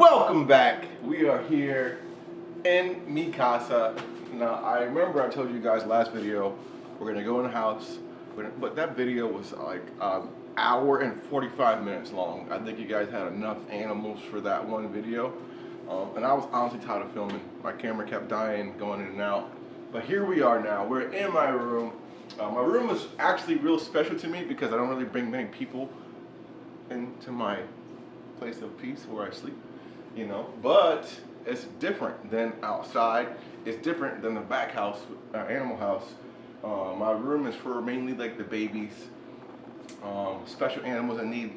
Welcome back. We are here in mi casa. Now, I remember I told you guys last video we're gonna go in the house, but that video was like an hour and 45 minutes long. I think you guys had enough animals for that one video, and I was honestly tired of filming. My camera kept dying, going in and out. But here we are now. We're in my room. My room is actually real special to me because I don't really bring many people into my place of peace where I sleep, you know, but it's different than outside. It's different than the back house, animal house. My room is for mainly like the babies, special animals that need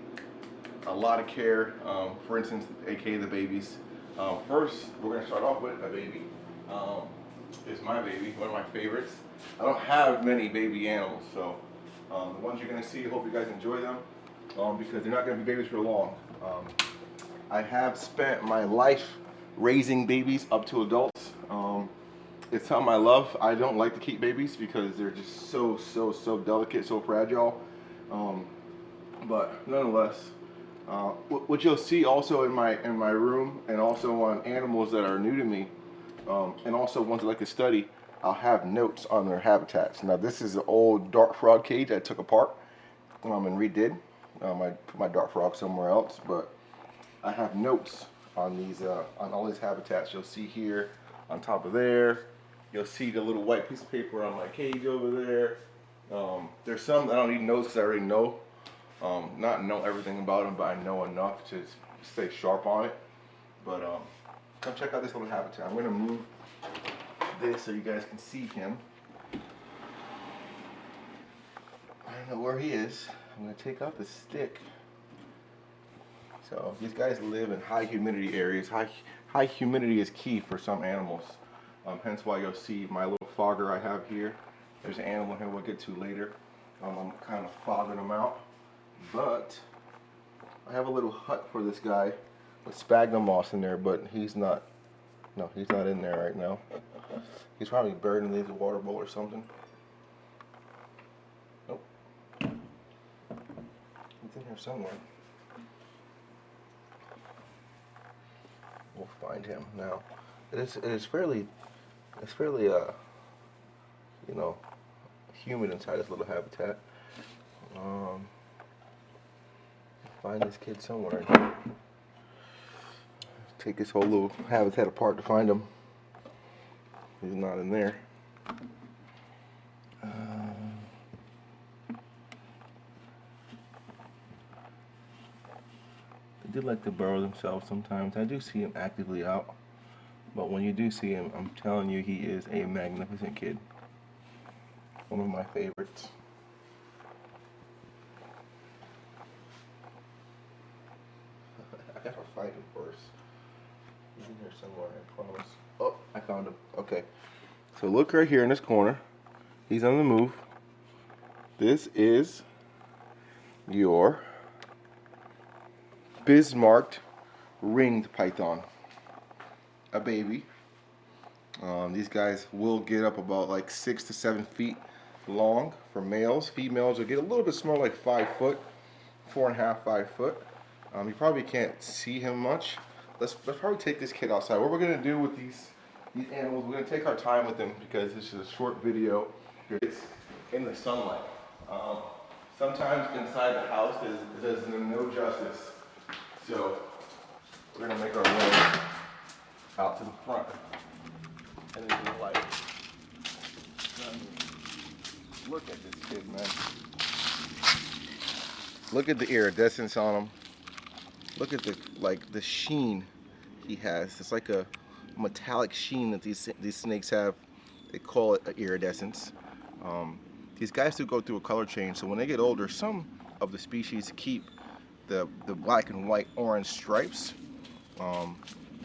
a lot of care. For instance, aka the babies. First, we're gonna start off with a baby. It's my baby, one of my favorites. I don't have many baby animals, so the ones you're gonna see, I hope you guys enjoy them, because they're not gonna be babies for long. I have spent my life raising babies up to adults. It's something I love. I don't like to keep babies because they're just so delicate, so fragile. But nonetheless, what you'll see also in my room, and also on animals that are new to me, and also ones I like to study, I'll have notes on their habitats. Now this is an old dart frog cage I took apart and redid. I put my dart frog somewhere else, but I have notes on these, on all these habitats. You'll see here on top of there. You'll see the little white piece of paper on my cage over there. There's some that I don't need notes because I already know. Not know everything about them, but I know enough to stay sharp on it. But come check out this little habitat. I'm gonna move this so you guys can see him. I don't know where he is. I'm gonna take out the stick. So these guys live in high humidity areas. High humidity is key for some animals. Hence why you'll see my little fogger I have here. There's an animal here we'll get to later. I'm kind of fogging them out. But I have a little hut for this guy with sphagnum moss in there, but he's not in there right now. He's probably buried in the water bowl or something. Nope. He's in here somewhere. We'll find him now. It's fairly you know, humid inside this little habitat. Find this kid somewhere. Take this whole little habitat apart to find him. He's not in there. They do like to burrow themselves sometimes. I do see him actively out. But when you do see him, I'm telling you, he is a magnificent kid. One of my favorites. I gotta find him first. He's in here somewhere, I promise. Oh, I found him. Okay. So look right here in this corner. He's on the move. This is your Bismarck ringed python. A baby. These guys will get up about like 6 to 7 feet long for males. Females will get a little bit smaller, like 5 foot, 4.5, 5 foot. You probably can't see him much. Let's probably take this kid outside. What we're gonna do with these animals, we're gonna take our time with them because this is a short video. It's in the sunlight. Sometimes inside the house it does them no justice. So we're gonna make our way out to the front. And into the light. Look at this kid, man. Look at the iridescence on him. Look at the sheen he has. It's like a metallic sheen that these snakes have. They call it iridescence. These guys do go through a color change, so when they get older, some of the species keep the black and white orange stripes,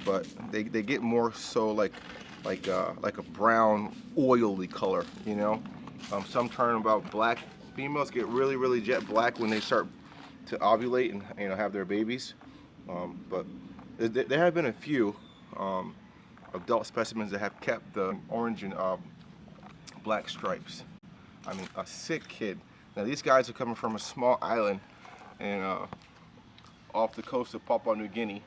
but they get more so like a brown oily color, you know. Some turn about black. Females get really jet black when they start to ovulate and, you know, have their babies. But there have been a few adult specimens that have kept the orange and black stripes. I mean, a sick kid. Now these guys are coming from a small island and off the coast of Papua New Guinea.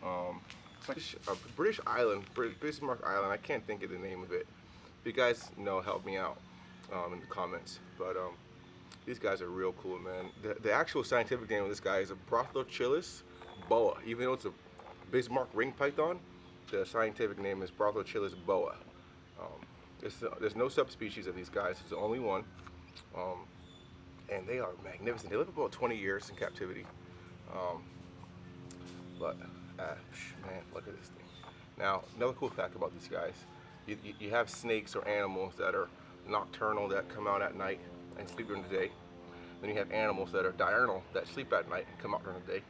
It's like a British island, Bismarck Island. I can't think of the name of it. If you guys know, help me out in the comments. But these guys are real cool, man. The actual scientific name of this guy is a Chalice boa. Even though it's a Bismarck ring python, the scientific name is Chalice boa. There's no subspecies of these guys. It's the only one. And they are magnificent. They live about 20 years in captivity. Man, look at this thing. Now, another cool fact about these guys, you have snakes or animals that are nocturnal that come out at night and sleep during the day. Then you have animals that are diurnal that sleep at night and come out during the day.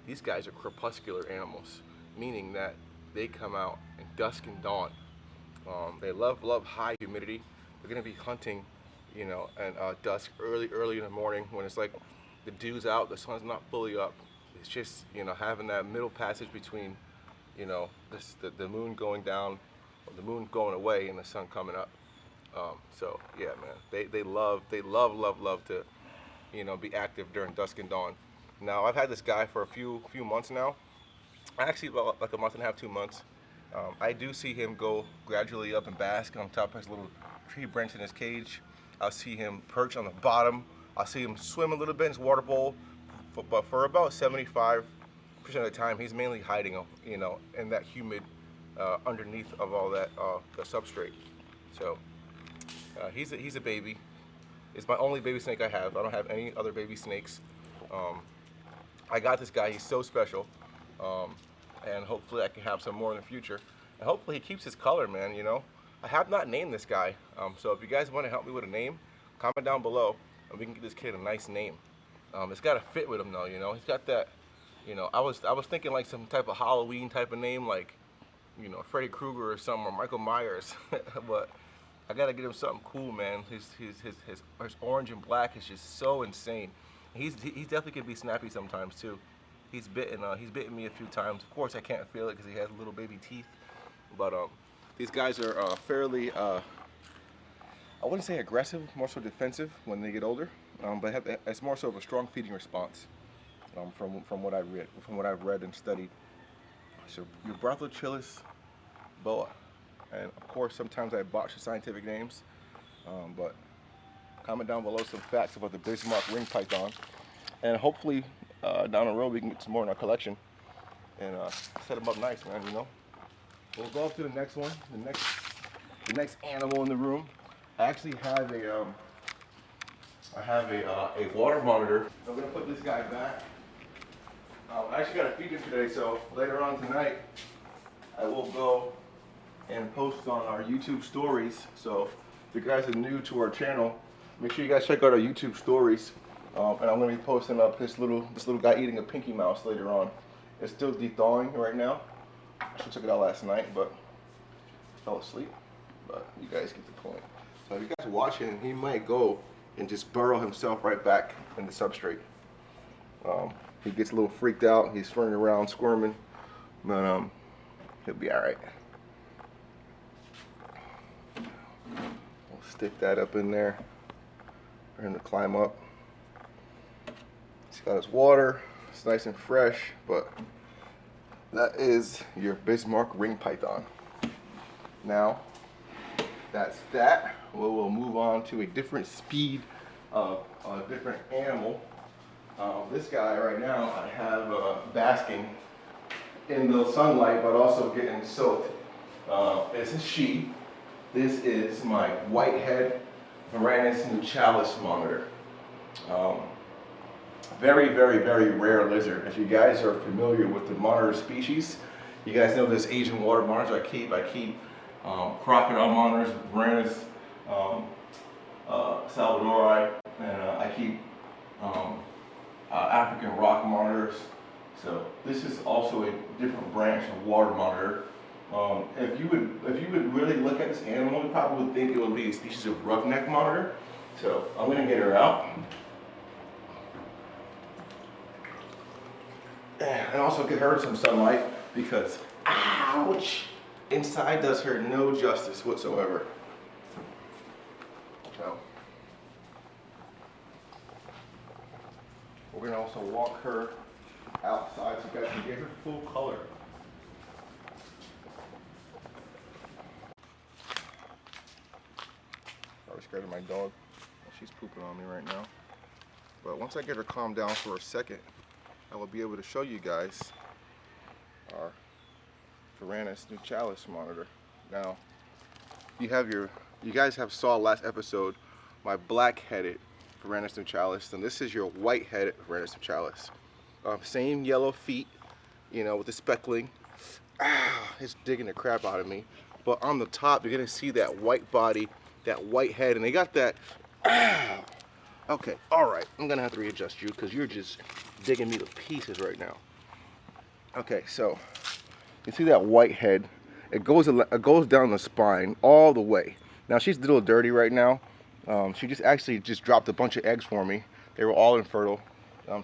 These guys are crepuscular animals, meaning that they come out in dusk and dawn. They love high humidity. They're gonna be hunting, you know, and dusk, early in the morning when it's like the dew's out, the sun's not fully up. It's just, you know, having that middle passage between, you know, the moon going down, or the moon going away, and the sun coming up. So yeah, man, they love to, you know, be active during dusk and dawn. Now I've had this guy for a few months now. Actually, about like a month and a half, 2 months. I do see him go gradually up and bask on top of his little tree branch in his cage. I'll see him perch on the bottom. I'll see him swim a little bit in his water bowl. But for about 75% of the time, he's mainly hiding, you know, in that humid underneath of all that the substrate. So he's a baby. It's my only baby snake I have. I don't have any other baby snakes. I got this guy. He's so special, and hopefully I can have some more in the future. And hopefully he keeps his color, man. You know, I have not named this guy. So if you guys want to help me with a name, comment down below, and we can get this kid a nice name. It's got to fit with him though, you know. He's got that, you know. I was thinking like some type of Halloween type of name, like, you know, Freddy Krueger or something, or Michael Myers. But I gotta get him something cool, man. His orange and black is just so insane. He's definitely can be snappy sometimes too. He's bitten me a few times. Of course I can't feel it because he has little baby teeth. But these guys are fairly I wouldn't say aggressive, more so defensive when they get older. But it's more so of a strong feeding response, from what I've read and studied. So your Chalice boa, and of course sometimes I botch the scientific names, but comment down below some facts about the Bismarck ring python, and hopefully down the road we can get some more in our collection and set them up nice, man. You know, we'll go up to the next one, the next animal in the room. I actually have a water monitor. I'm gonna put this guy back. I actually gotta feed him today, so later on tonight I will go and post on our YouTube stories. So if you guys are new to our channel, make sure you guys check out our YouTube stories. And I'm gonna be posting up this little guy eating a Pinky Mouse later on. It's still de-thawing right now. I should have took it out last night, but I fell asleep. But you guys get the point. So if you guys are watching, he might go and just burrow himself right back in the substrate. He gets a little freaked out. He's running around squirming, but he'll be all right. We'll stick that up in there for him to climb up. He's got his water. It's nice and fresh, but that is your Bismarck ring python. Now, that's that. We'll move on to a different speed of a different animal. This guy right now I have basking in the sunlight, but also getting soaked. It's a she. This is my Whitehead Varanes Chalice monitor. Very rare lizard. If you guys are familiar with the monitor species, you guys know this Asian water monitor I keep. Crocodile monitors, Varanes, Salvadori, and I keep African rock monitors. So this is also a different branch of water monitor. If you would really look at this animal, you probably would think it would be a species of roughneck monitor. So I'm gonna get her out. And also get her some sunlight because, ouch, inside does her no justice whatsoever. So we're gonna also walk her outside so you guys can get her full color. scared of my dog. She's pooping on me right now. But once I get her calmed down for a second, I will be able to show you guys our Varanes new Chalice monitor. Now, you guys have saw last episode my black-headed Varanes new Chalice, and this is your white-headed Varanes new Chalice. Same yellow feet, you know, with the speckling. It's digging the crap out of me. But on the top, you're gonna see that white body, that white head, and they got that. Okay, all right. I'm gonna have to readjust you because you're just digging me to pieces right now. Okay, so you see that white head? It goes down the spine all the way. Now she's a little dirty right now. She actually dropped a bunch of eggs for me. They were all infertile.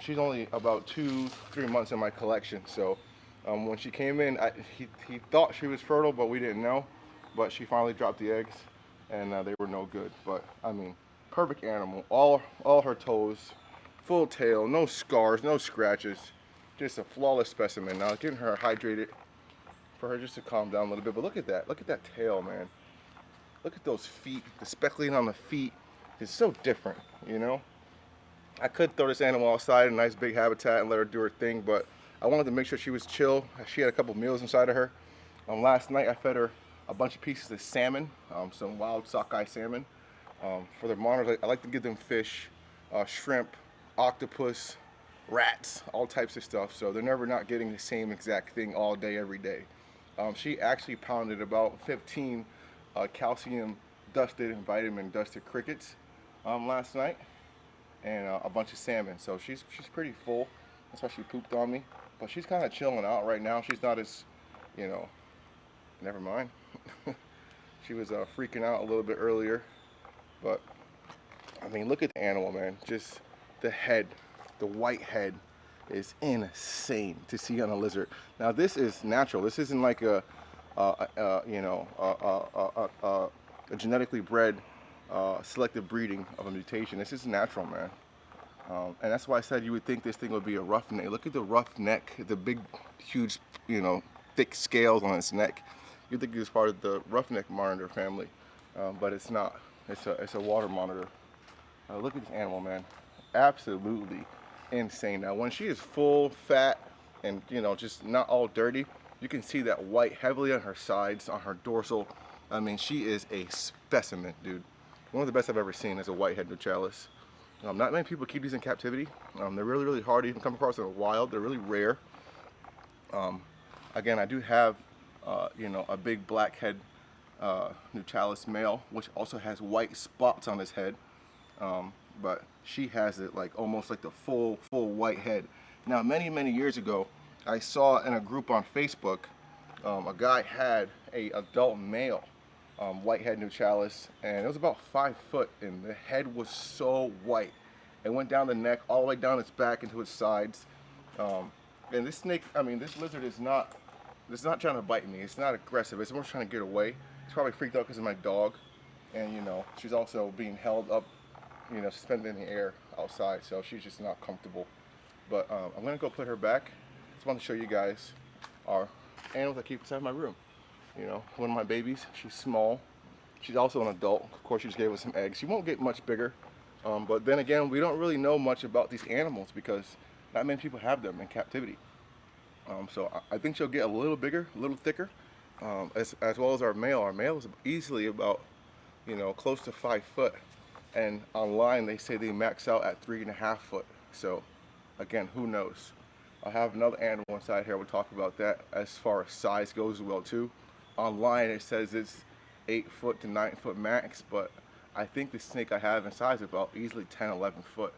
She's only about 2-3 months in my collection, so. When she came in, he thought she was fertile, but we didn't know. But she finally dropped the eggs, and they were no good. But I mean, perfect animal. All her toes, full tail, no scars, no scratches, just a flawless specimen. Now getting her hydrated for her just to calm down a little bit. But look at that tail, man. Look at those feet. The speckling on the feet is so different, you know. I could throw this animal outside in a nice big habitat and let her do her thing, but I wanted to make sure she was chill. She had a couple meals inside of her. Last night I fed her a bunch of pieces of salmon, some wild sockeye salmon. For their monitors, I like to give them fish, shrimp, octopus, rats, all types of stuff. So they're never not getting the same exact thing all day, every day. She actually pounded about 15 calcium dusted and vitamin dusted crickets last night, and a bunch of salmon. So she's pretty full. That's why she pooped on me. But she's kind of chilling out right now. She's not as, you know, never mind. She was freaking out a little bit earlier. But, I mean, look at the animal, man. Just the head, the white head is insane to see on a lizard. Now, this is natural. This isn't like a genetically bred selective breeding of a mutation. This is natural, man. And that's why I said you would think this thing would be a roughneck. Look at the rough neck, the big, huge, you know, thick scales on its neck. You'd think it was part of the roughneck monitor family, but it's not. It's a water monitor. Look at this animal, man. Absolutely insane. Now, when she is full, fat, and, you know, just not all dirty, you can see that white heavily on her sides, on her dorsal. I mean, she is a specimen, dude. One of the best I've ever seen is a whitehead new Chalice. Not many people keep these in captivity. They're really, really hard to even come across in the wild. They're really rare. Again, I do have, you know, a big blackhead new Chalice male, which also has white spots on his head. But she has it like almost like the full white head. Now, many years ago, I saw in a group on Facebook, a guy had a adult male whitehead new Chalice, and it was about 5 foot, and the head was so white. It went down the neck, all the way down its back into its sides. And this snake, I mean, this lizard is not trying to bite me. It's not aggressive. It's more trying to get away. It's probably freaked out because of my dog, and you know, she's also being held up, you know, suspended in the air outside, so she's just not comfortable. But I'm gonna go put her back. Just want to show you guys our animals I keep inside my room. You know, one of my babies, she's small. She's also an adult. Of course, she just gave us some eggs. She won't get much bigger. But then again, we don't really know much about these animals because not many people have them in captivity. So I think she'll get a little bigger, a little thicker, as well as our male. Our male is easily about, you know, close to 5 foot. And online, they say they max out at 3.5 foot. So again, who knows? I have another animal inside here. We'll talk about that as far as size goes as well too. Online it says it's 8 foot to 9 foot max, but I think the snake I have inside is about easily 10-11 foot,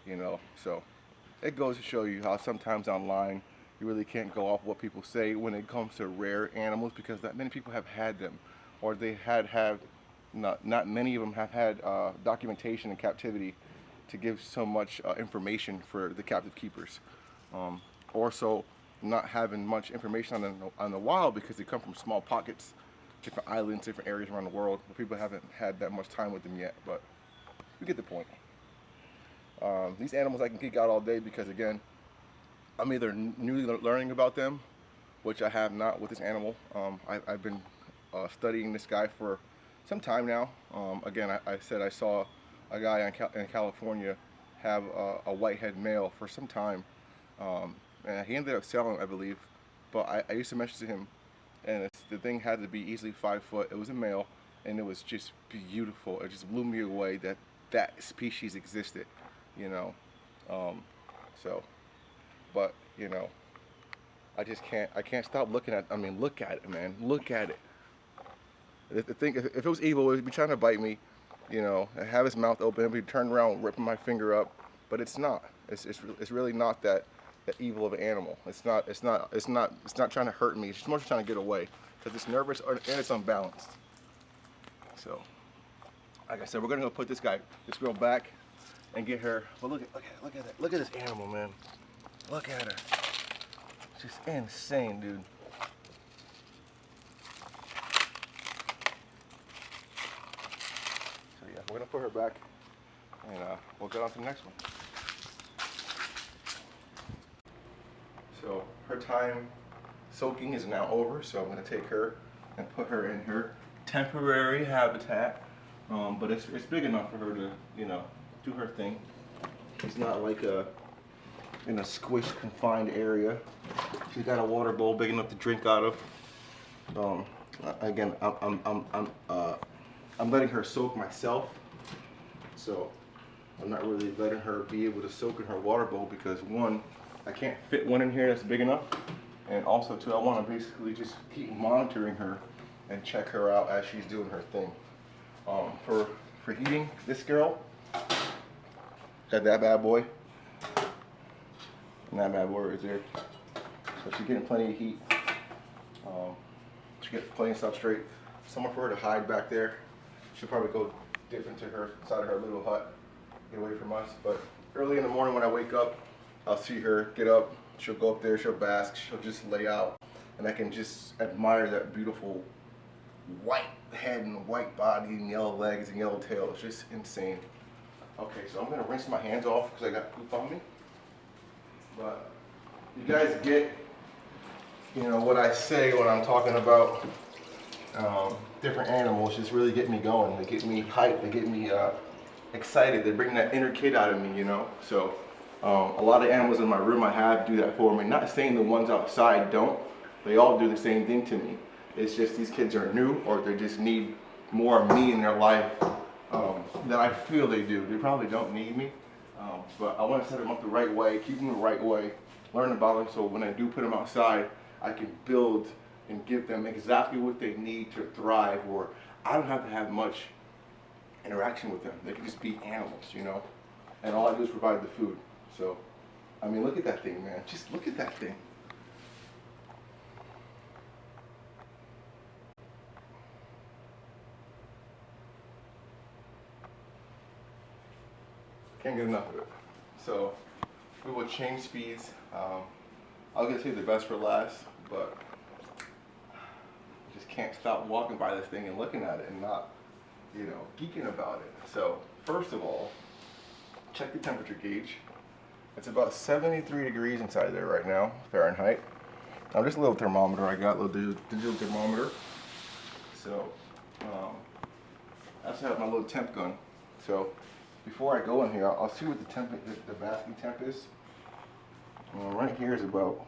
you know. So it goes to show you how sometimes online you really can't go off what people say when it comes to rare animals, because not many people have had them, or they have not many of them have had documentation in captivity to give so much information for the captive keepers. Also, not having much information on the wild because they come from small pockets, different islands, different areas around the world, where people haven't had that much time with them yet, but you get the point. These animals I can geek out all day because, again, I'm either newly learning about them, which I have not with this animal. I've been studying this guy for some time now. Again, I said I saw a guy in California have a whitehead male for some time, and he ended up selling, I believe. But I used to mention to him, and the thing had to be easily 5 foot. It was a male, and it was just beautiful. It just blew me away that that species existed, you know. Um, so, but you know, I can't stop looking at. I mean, look at it, man. Look at it. The thing, if it was evil, it would be trying to bite me, you know, and have his mouth open, and be turned around, ripping my finger up. But it's not. It's really not that evil of an animal. It's not trying to hurt me. It's just more trying to get away because it's nervous and it's unbalanced. So, like I said, we're gonna go put this girl back, and get her. But look at this animal, man. Look at her. It's just insane, dude. So yeah, we're gonna put her back, and we'll get on to the next one. So her time soaking is now over, so I'm gonna take her and put her in her temporary habitat. But it's big enough for her to, you know, do her thing. She's not like in a squished, confined area. She's got a water bowl big enough to drink out of. Again, I'm letting her soak myself, so I'm not really letting her be able to soak in her water bowl because one, I can't fit one in here that's big enough, and also two, I want to basically just keep monitoring her and check her out as she's doing her thing. For heating this girl, got that bad boy, and that bad boy right there. So she's getting plenty of heat. She gets plenty of substrate. Somewhere for her to hide back there. She'll probably go dip into her side of her little hut, get away from us. But early in the morning when I wake up, I'll see her get up. She'll go up there. She'll bask. She'll just lay out, and I can just admire that beautiful white head and white body and yellow legs and yellow tail. It's just insane. Okay, so I'm gonna rinse my hands off because I got poop on me. But you guys get, you know, what I say when I'm talking about different animals. Just really get me going. They get me hyped. They get me excited. They bring that inner kid out of me, you know. So a lot of animals in my room I have do that for me. Not saying the ones outside don't. They all do the same thing to me. It's just these kids are new, or they just need more of me in their life than I feel they do. They probably don't need me, but I want to set them up the right way, keep them the right way, learn about them, so when I do put them outside, I can build and give them exactly what they need to thrive, or I don't have to have much interaction with them. They can just be animals, you know, and all I do is provide the food. So, I mean, look at that thing, man. Just look at that thing. Can't get enough of it. So we will change speeds. I was gonna say the best for last, but I just can't stop walking by this thing and looking at it and not, you know, geeking about it. So first of all, check the temperature gauge. It's about 73 degrees inside there right now, Fahrenheit. Now just a little thermometer I got, a little digital thermometer. So I also have my little temp gun. So before I go in here, I'll see what the basking temp is. Right here is about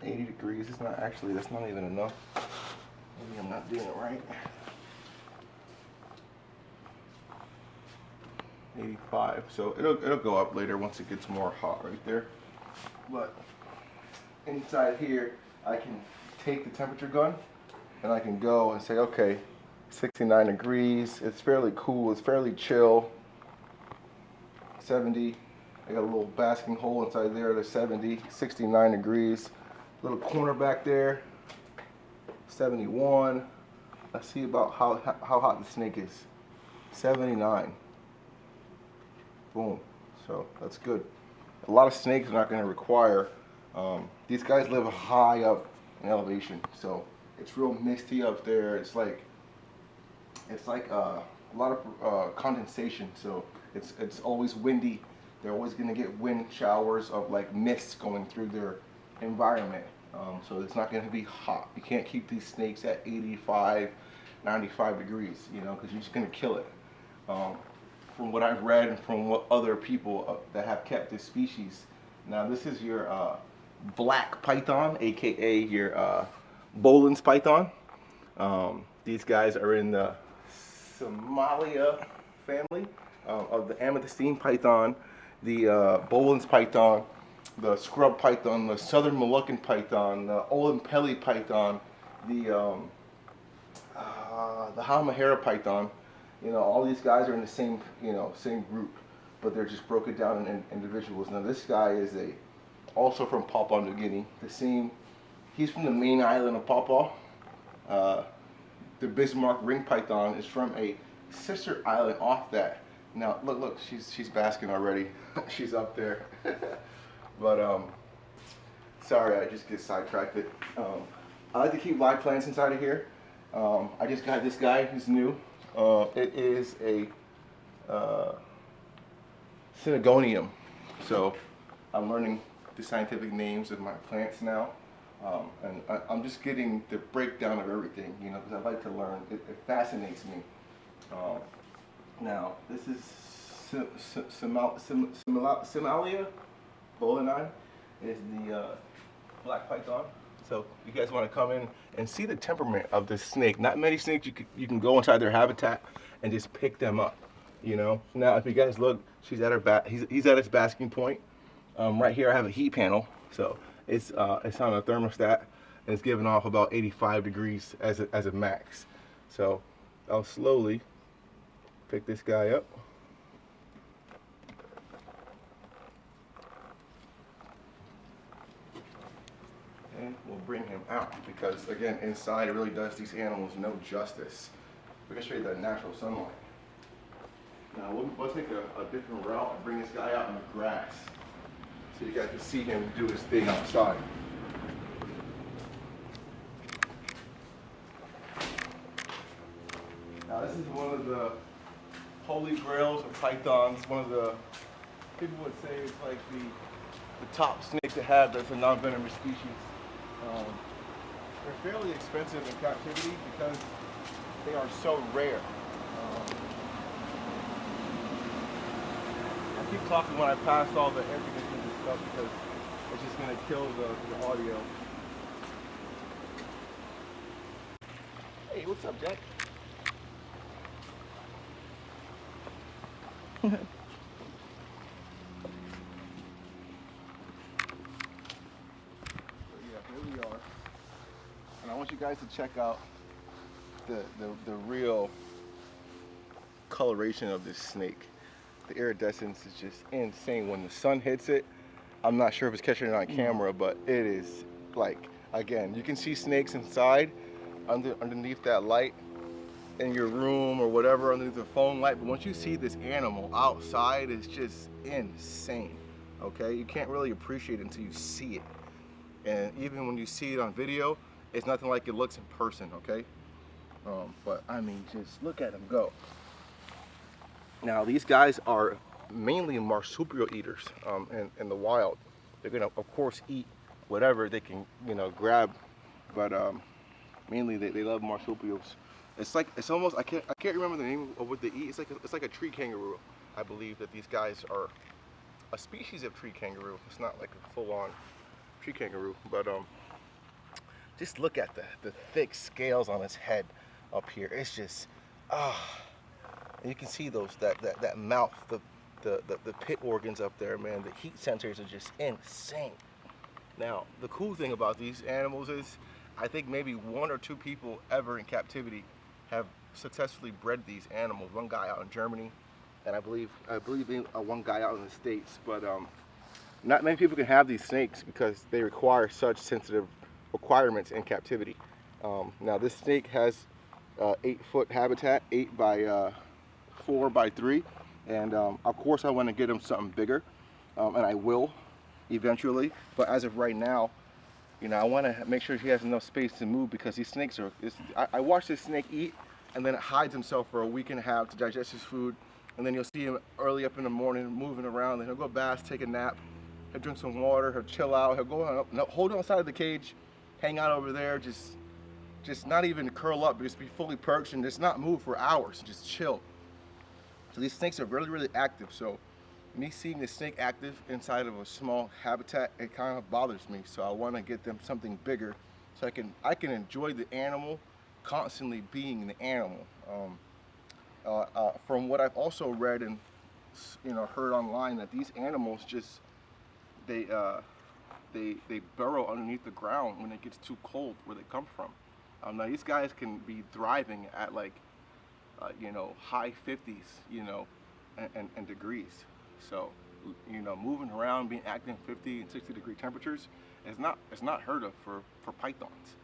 80 degrees. It's not actually, that's not even enough. Maybe I'm not doing it right. 85. So it'll go up later once it gets more hot right there. But inside here, I can take the temperature gun and I can go and say, okay, 69 degrees, it's fairly cool, it's fairly chill. 70, I got a little basking hole inside there, there's 70, 69 degrees. Little corner back there, 71. Let's see about how hot the snake is. 79. Boom, so that's good. A lot of snakes are not gonna require, these guys live high up in elevation, so it's real misty up there. It's like a lot of condensation, so it's always windy. They're always going to get wind showers of like mist going through their environment, so it's not going to be hot. You can't keep these snakes at 85, 95 degrees, you know, because you're just gonna kill it. From what I've read and from what other people that have kept this species. Now this is your black python, aka your Bolin's python. These guys are in the Somalia family of the amethystine python, the Bolin's python, the scrub python, the southern Moluccan python, the Olimpelli python, the Halmahera python. You know, all these guys are in the same, you know, same group, but they're just broken down in individuals. Now this guy is also from Papua New Guinea. He's from the main island of Papua. The Bismarck ring python is from a sister island off that. Now look, she's basking already. She's up there. But sorry, I just get sidetracked. I like to keep live plants inside of here. I just got this guy who's new. It is a Synagonium. So I'm learning the scientific names of my plants now. And I'm just getting the breakdown of everything, you know, because I like to learn. It fascinates me. Now, this is Somalia Bolini. Is the black python. So you guys want to come in and see the temperament of this snake. Not many snakes you can go inside their habitat and just pick them up, you know. Now, if you guys look, he's at his basking point. Right here, I have a heat panel, so it's on a thermostat, and it's giving off about 85 degrees as a max. So I'll slowly pick this guy up. And we'll bring him out because, again, inside it really does these animals no justice. We can show you that natural sunlight. Now we'll take a different route and bring this guy out in the grass so you guys can see him do his thing outside. Now this is one of the holy grails of pythons. One of the, people would say it's like the top snake to have that's a non-venomous species. They're fairly expensive in captivity because they are so rare. I keep talking when I pass all the air conditioning and stuff because it's just going to kill the audio. Hey, what's up, Jack? And I want you guys to check out the real coloration of this snake. The iridescence is just insane. When the sun hits it, I'm not sure if it's catching it on camera, but it is like, again, you can see snakes inside underneath that light in your room or whatever, underneath the phone light, but once you see this animal outside, it's just insane. Okay, you can't really appreciate it until you see it. And even when you see it on video, it's nothing like it looks in person, okay? But I mean, just look at them go. Now, these guys are mainly marsupial eaters in the wild. They're gonna, of course, eat whatever they can, you know, grab, but mainly they love marsupials. It's almost, I can't remember the name of what they eat. It's like a tree kangaroo. I believe that these guys are a species of tree kangaroo. It's not like a full-on tree kangaroo, but just look at the thick scales on its head up here. It's just you can see that mouth, the pit organs up there, man. The heat sensors are just insane. Now, the cool thing about these animals is I think maybe 1 or 2 people ever in captivity have successfully bred these animals. One guy out in Germany, and I believe one guy out in the States. But not many people can have these snakes because they require such sensitive requirements in captivity. Now this snake has 8-foot habitat, 8 by 4 by 3, and of course I want to get him something bigger, and I will eventually. But as of right now, you know, I want to make sure he has enough space to move because these snakes are. I watch this snake eat, and then it hides himself for a week and a half to digest his food, and then you'll see him early up in the morning moving around. Then he'll go bath, take a nap, he'll drink some water, he'll chill out, he'll go on, hold on side of the cage, hang out over there, just just not even curl up, but just be fully perched and just not move for hours, just chill. So these snakes are really, really active. So me seeing the snake active inside of a small habitat, it kind of bothers me. So I want to get them something bigger, so I can enjoy the animal, constantly being the animal. From what I've also read and heard online, that these animals just they burrow underneath the ground when it gets too cold where they come from. Now these guys can be thriving at like high 50s, and degrees. So moving around, being active in 50 and 60-degree temperatures is not heard of for pythons,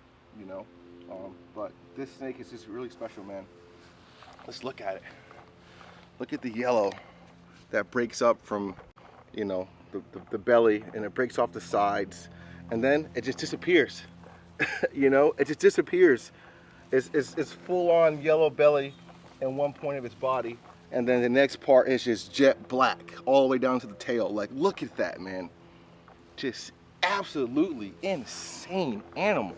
but this snake is just really special, man. Let's look at it. Look at the yellow that breaks up from the belly, and it breaks off the sides, and then it just disappears. It just disappears. It's full on yellow belly in one point of its body, and then the next part is just jet black all the way down to the tail. Like, look at that, man. Just absolutely insane animal.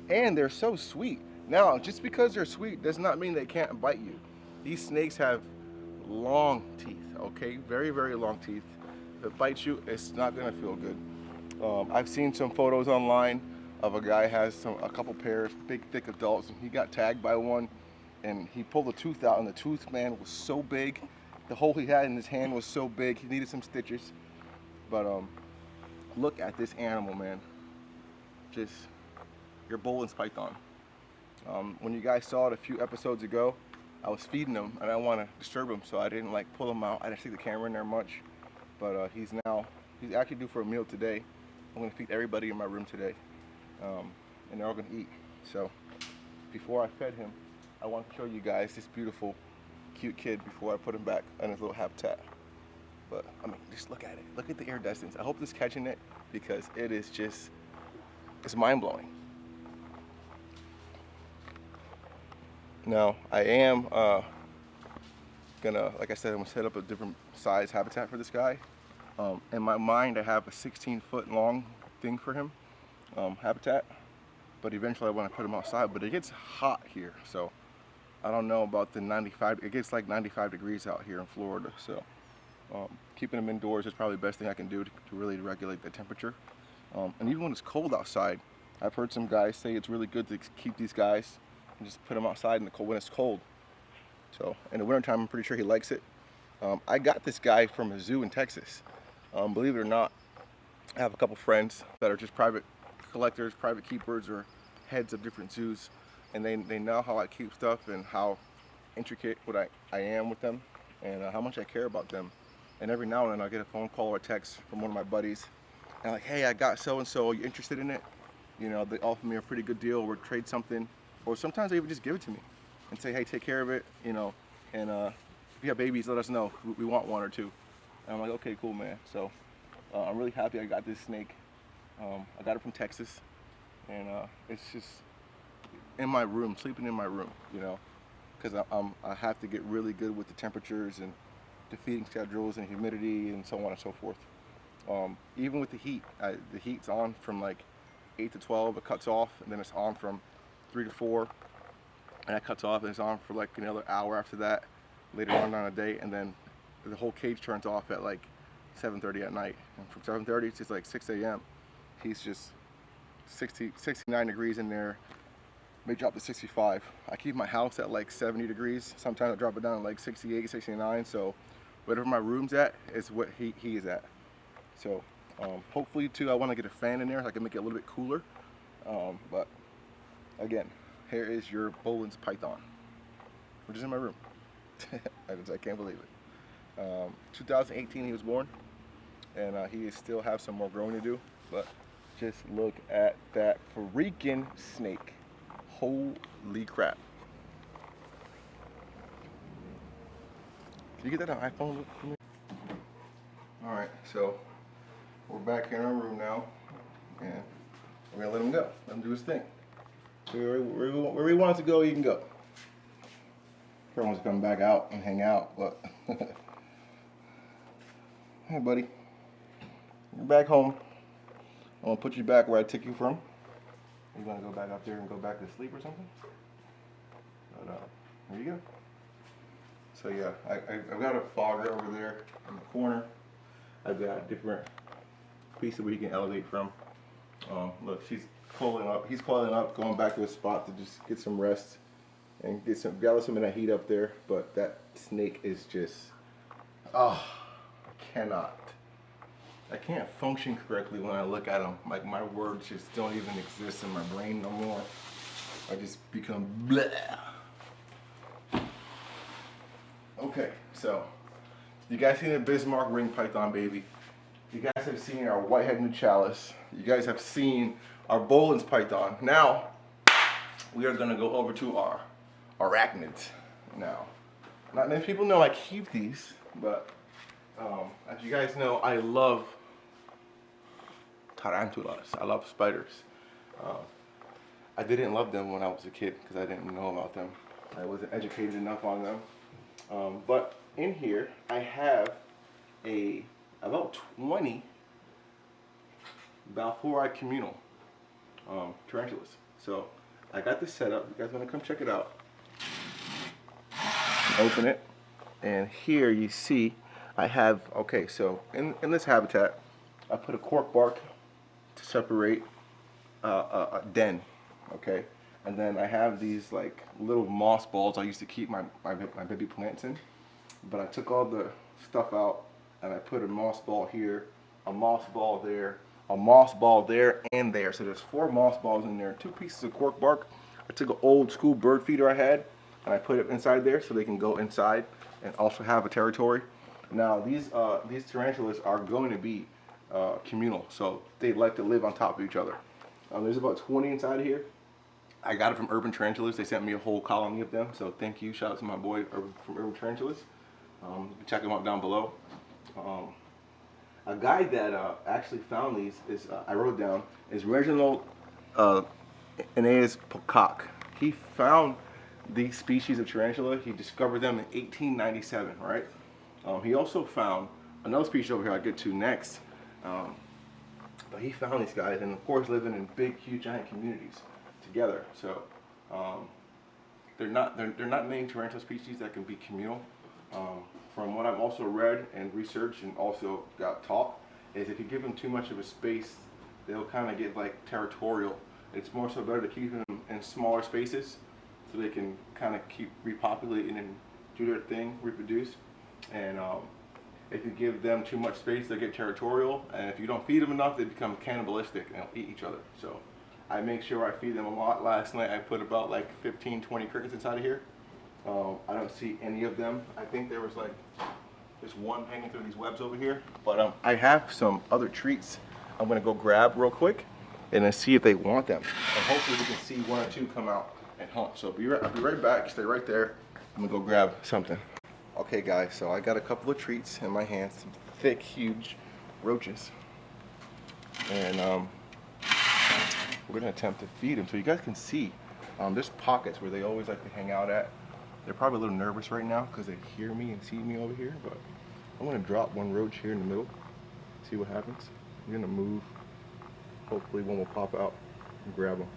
And they're so sweet. Now, just because they're sweet does not mean they can't bite you. These snakes have long teeth, okay? Very, very long teeth. If it bites you, it's not gonna feel good. I've seen some photos online of a guy has a couple pairs, big, thick adults, and he got tagged by one, and he pulled a tooth out, and the tooth, man, was so big. The hole he had in his hand was so big, he needed some stitches. But look at this animal, man. Just your Boelen's python. When you guys saw it a few episodes ago, I was feeding him, and I didn't want to disturb him, so I didn't like pull him out. I didn't stick the camera in there much, but he's actually due for a meal today. I'm gonna feed everybody in my room today, and they're all gonna eat. So before I fed him, I want to show you guys this beautiful, cute kid before I put him back in his little habitat. But I mean, just look at it. Look at the iridescence. I hope it's catching it, because it is just, it's mind-blowing. Now, I am gonna, like I said, I'm gonna set up a different size habitat for this guy. In my mind, I have a 16-foot long thing for him, habitat, but eventually I want to put him outside. But it gets hot here, so I don't know about the 95. It gets like 95 degrees out here in Florida, so keeping him indoors is probably the best thing I can do to really regulate the temperature. And even when it's cold outside, I've heard some guys say it's really good to keep these guys and just put them outside in the cold when it's cold. So in the wintertime, I'm pretty sure he likes it. I got this guy from a zoo in Texas. Believe it or not, I have a couple friends that are just private collectors, private keepers, or heads of different zoos, and they know how I keep stuff and how intricate what I am with them, and how much I care about them. And every now and then I'll get a phone call or a text from one of my buddies, and like, hey, I got so-and-so, are you interested in it? They offer me a pretty good deal, or trade something, or sometimes they even just give it to me and say, hey, take care of it, and if you have babies, let us know, we want one or two. And I'm like, okay, cool, man. So I'm really happy I got this snake. I got it from Texas, and it's just in my room, sleeping in my room, because I have to get really good with the temperatures and the feeding schedules and humidity and so on and so forth. Even with the heat, the heat's on from like 8 to 12, it cuts off, and then it's on from 3 to 4, and that cuts off, and it's on for like another hour after that, later on the day, and then the whole cage turns off at like 7:30 at night. And from 7:30 to like 6 a.m., he's just 69 degrees in there, may drop to 65. I keep my house at like 70 degrees. Sometimes I drop it down to like 68, 69, so whatever my room's at is what he is at. So hopefully too, I want to get a fan in there so I can make it a little bit cooler. But again, here is your Boelen's python, which is in my room. I can't believe it. 2018 he was born, and he still has some more growing to do, but just look at that freaking snake. Holy crap. Can you get that on iPhone for me? Alright, so we're back in our room now, and we're gonna let him go. Let him do his thing. Where he wants to go, he can go. He wants to come back out and hang out, but hey, buddy, you're back home. I'm gonna put you back where I took you from. You want to go back up there and go back to sleep or something? But there you go. So yeah, I've got a fogger over there in the corner. I've got different pieces where he can elevate from. Look, she's coiling up. He's coiling up, going back to his spot to just get some rest and gather some of that heat up there. But that snake is just, I can't function correctly when I look at him. Like my words just don't even exist in my brain no more. I just become blah. Okay, so you guys seen the Bismarck ring python baby. You guys have seen our Whitehead and Chalice. You guys have seen our Bolin's python. Now we are gonna go over to our arachnids. Now, not many people know I keep these, but as you guys know, I love tarantulas. I love spiders. I didn't love them when I was a kid because I didn't know about them. I wasn't educated enough on them. But in here, I have about 20 Balfourite communal tarantulas. So I got this set up. You guys want to come check it out? Open it, and here you see I have, okay, so in this habitat, I put a cork bark to separate a den, okay? And then I have these like little moss balls I used to keep my baby plants in. But I took all the stuff out and I put a moss ball here, a moss ball there, a moss ball there and there. So there's 4 moss balls in there, 2 pieces of cork bark. I took an old school bird feeder I had and I put it inside there so they can go inside and also have a territory. Now these tarantulas are going to be communal, so they like to live on top of each other. There's about 20 inside here. I got it from Urban Tarantulas. They sent me a whole colony of them, so thank you. Shout out to my boy from Urban Tarantulas. You can check them out down below. A guy that actually found these is, I wrote down, is Reginald Aeneas Pocock. He found these species of tarantula. He discovered them in 1897, right? He also found another species over here I'll get to next. But he found these guys, and of course living in big, huge, giant communities together. So they're not many tarantula species that can be communal. From what I've also read and researched and also got taught, is if you give them too much of a space, they'll kind of get like territorial. It's more so better to keep them in smaller spaces so they can kind of keep repopulating and do their thing, reproduce. And if you give them too much space, they get territorial. And if you don't feed them enough, they become cannibalistic and they'll eat each other. So I make sure I feed them a lot. Last night I put about like 15, 20 crickets inside of here. I don't see any of them. I think there was like, there's one hanging through these webs over here. But I have some other treats I'm gonna go grab real quick and then see if they want them. And hopefully we can see 1 or 2 come out and hunt. So I'll be right back, stay right there. I'm gonna go grab something. Okay guys, so I got a couple of treats in my hands, some thick, huge roaches. And we're gonna attempt to feed them. So you guys can see, there's pockets where they always like to hang out at. They're probably a little nervous right now because they hear me and see me over here, but I'm gonna drop one roach here in the middle, see what happens. I'm gonna move, hopefully one will pop out and grab them.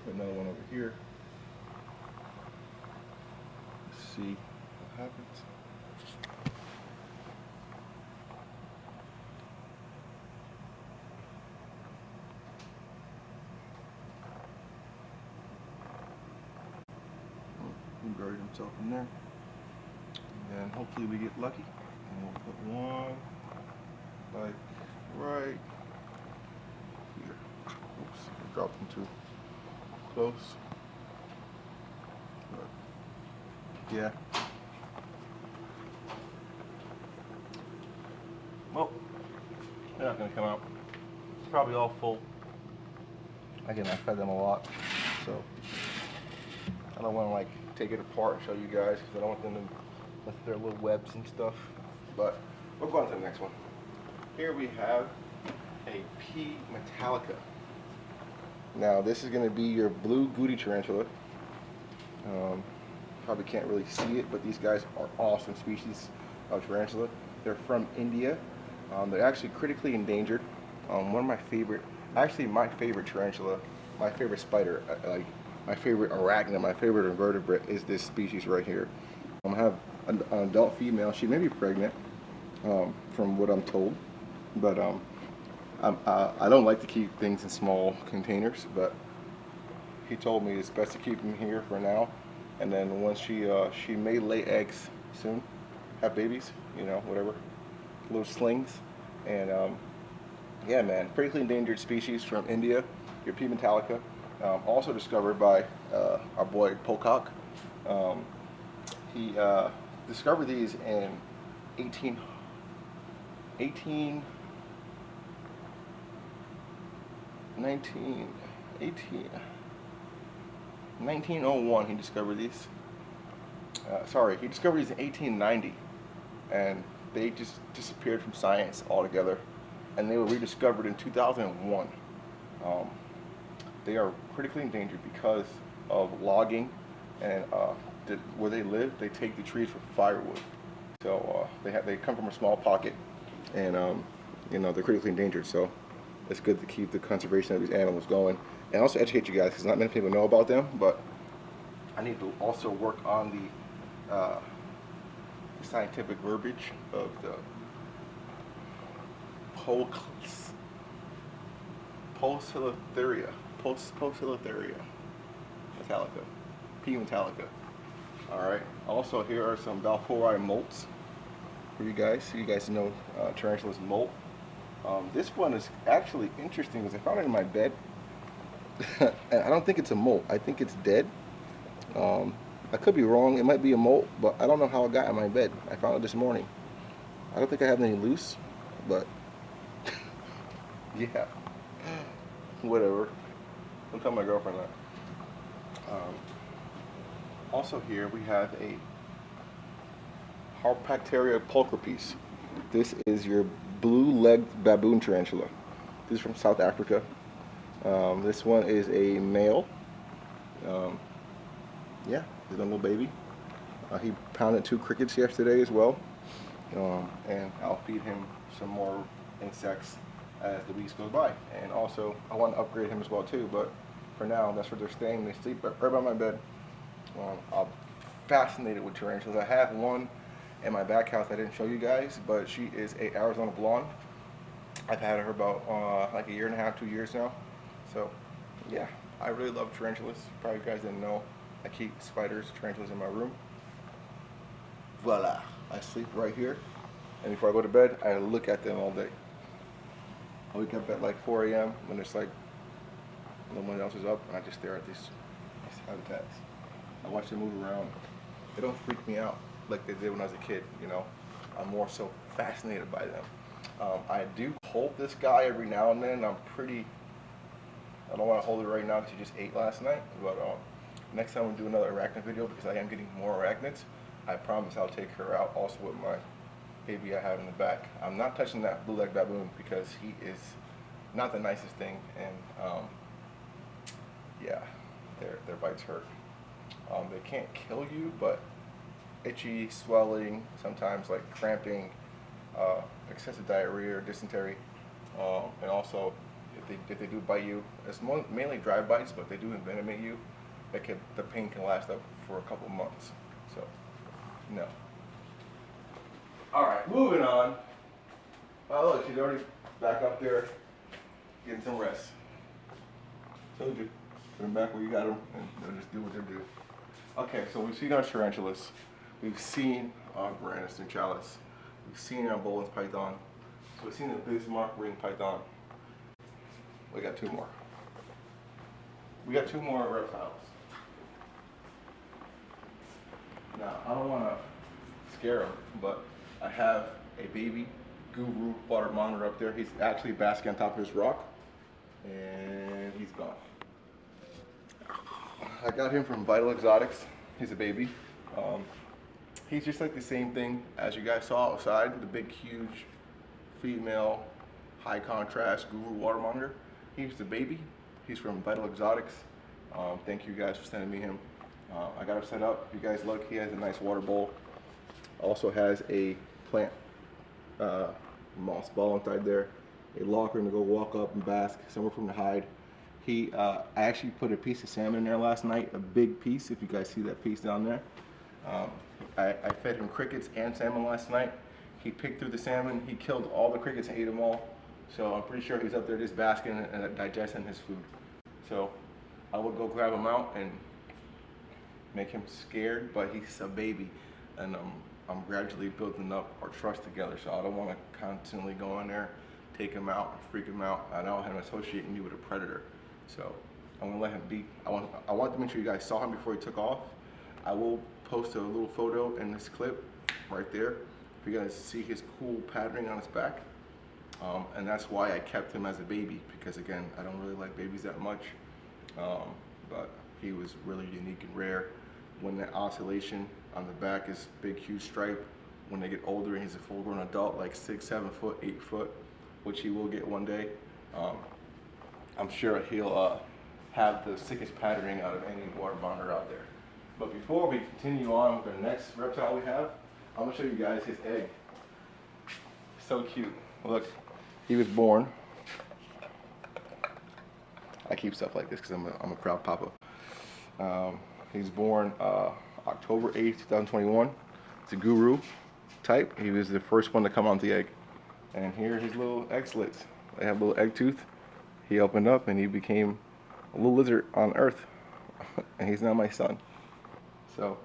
Put another one over here. Let's see what happens. He buried himself in there. And then hopefully we get lucky. And we'll put one like right here. Oops, I dropped him too close. But, yeah. Well, they're not gonna come out. It's probably all full. Again, I fed them a lot, so I don't want to like take it apart and show you guys because I don't want them to mess their little webs and stuff. But we'll go on to the next one. Here we have a P. Metallica. Now this is going to be your blue Goody Tarantula. Probably can't really see it, but these guys are awesome species of tarantula. They're from India. They're actually critically endangered. One of my favorite, actually my favorite tarantula, my favorite spider, like my favorite arachnid, my favorite invertebrate is this species right here. I have an adult female. She may be pregnant, from what I'm told, but I don't like to keep things in small containers, but he told me it's best to keep them here for now, and then once she may lay eggs soon, have babies, you know, whatever, little slings, and yeah, man, critically endangered species from India, your P. Metallica, also discovered by our boy Pocock. He discovered these in 1901 he discovered these. Sorry, he discovered these in 1890, and they just disappeared from science altogether, and they were rediscovered in 2001. They are critically endangered because of logging, and where they live, they take the trees for firewood. So they come from a small pocket, and you know, they're critically endangered. So it's good to keep the conservation of these animals going, and also educate you guys, because not many people know about them. But I need to also work on the scientific verbiage of the Poecilotheria Metallica, P. Metallica. Alright, also here are some Balfouri Malts for you guys, so you guys know Tarantula's Malt. This one is actually interesting because I found it in my bed, and I don't think it's a molt, I think it's dead. I could be wrong, it might be a molt, but I don't know how it got in my bed. I found it this morning. I don't think I have any loose, but yeah, whatever. Don't tell my girlfriend that. Also here we have a Harpacteria pulchripes. This is your blue-legged baboon tarantula. This is from South Africa. This one is a male. Yeah, he's a little baby. He pounded 2 crickets yesterday as well. And I'll feed him some more insects as the weeks goes by. And also, I want to upgrade him as well too, but for now, that's where they're staying. They sleep right by my bed. I'm fascinated with tarantulas. I have one in my back house I didn't show you guys, but she is a Arizona blonde. I've had her about like 1.5 years, 2 years now. So yeah, I really love tarantulas. Probably you guys didn't know, I keep spiders, tarantulas in my room. Voila, I sleep right here, and before I go to bed, I look at them all day. I wake up at like 4 a.m. when it's like no one else is up, and I just stare at these habitats. I watch them move around. They don't freak me out like they did when I was a kid, you know. I'm more so fascinated by them. I do hold this guy every now and then. I don't want to hold it right now because he just ate last night, but next time we'll do another arachnid video, because I am getting more arachnids. I promise I'll take her out also with my baby I have in the back. I'm not touching that blue-legged baboon because he is not the nicest thing, and yeah, their bites hurt. They can't kill you, but itchy, swelling, sometimes like cramping, excessive diarrhea or dysentery, and also if they do bite you, it's mainly dry bites, but they do envenomate you. The pain can last up for a couple months. So no. All right, moving on. Oh look, she's already back up there getting some rest. Told you, put them back where you got them, and they'll just do what they do. Okay, so we've seen our tarantulas, we've seen our Varanes and Chalice, we've seen our Bolin's python, so we've seen the Bismarck ring python. We got 2 more. We got 2 more reptiles. Now, I don't want to scare them, but I have a baby guru water monitor up there. He's actually basking on top of this rock, and he's gone. I got him from Vital Exotics. He's a baby. He's just like the same thing as you guys saw outside, the big, huge female, high contrast guru watermonger. He's the baby. He's from Vital Exotics. Thank you guys for sending me him. I got him set up. If you guys look, he has a nice water bowl. Also has a plant moss ball inside there, a locker to go walk up and bask, somewhere from the hide. I actually put a piece of salmon in there last night, a big piece, if you guys see that piece down there. I fed him crickets and salmon last night. He picked through the salmon, he killed all the crickets and ate them all. So I'm pretty sure he's up there just basking and digesting his food. So I will go grab him out and make him scared, but he's a baby. And I'm gradually building up our trust together, so I don't want to constantly go in there, take him out, freak him out. I don't want him associating me with a predator. So I'm gonna let him be. I want to make sure you guys saw him before he took off. I will post a little photo in this clip right there. You're gonna see his cool patterning on his back. And that's why I kept him as a baby, because again, I don't really like babies that much. But he was really unique and rare. When the oscillation on the back is big, huge stripe, when they get older and he's a full-grown adult, like 6, 7 foot, 8 foot, which he will get one day, I'm sure he'll have the sickest patterning out of any watermonger out there. But before we continue on with the next reptile we have, I'm gonna show you guys his egg. So cute. Look, he was born. I keep stuff like this because I'm a proud papa. He's born October 8th, 2021. It's a guru type. He was the first one to come on the egg. And here are his little egg slits. They have a little egg tooth. He opened up and he became a little lizard on Earth. And he's now my son. So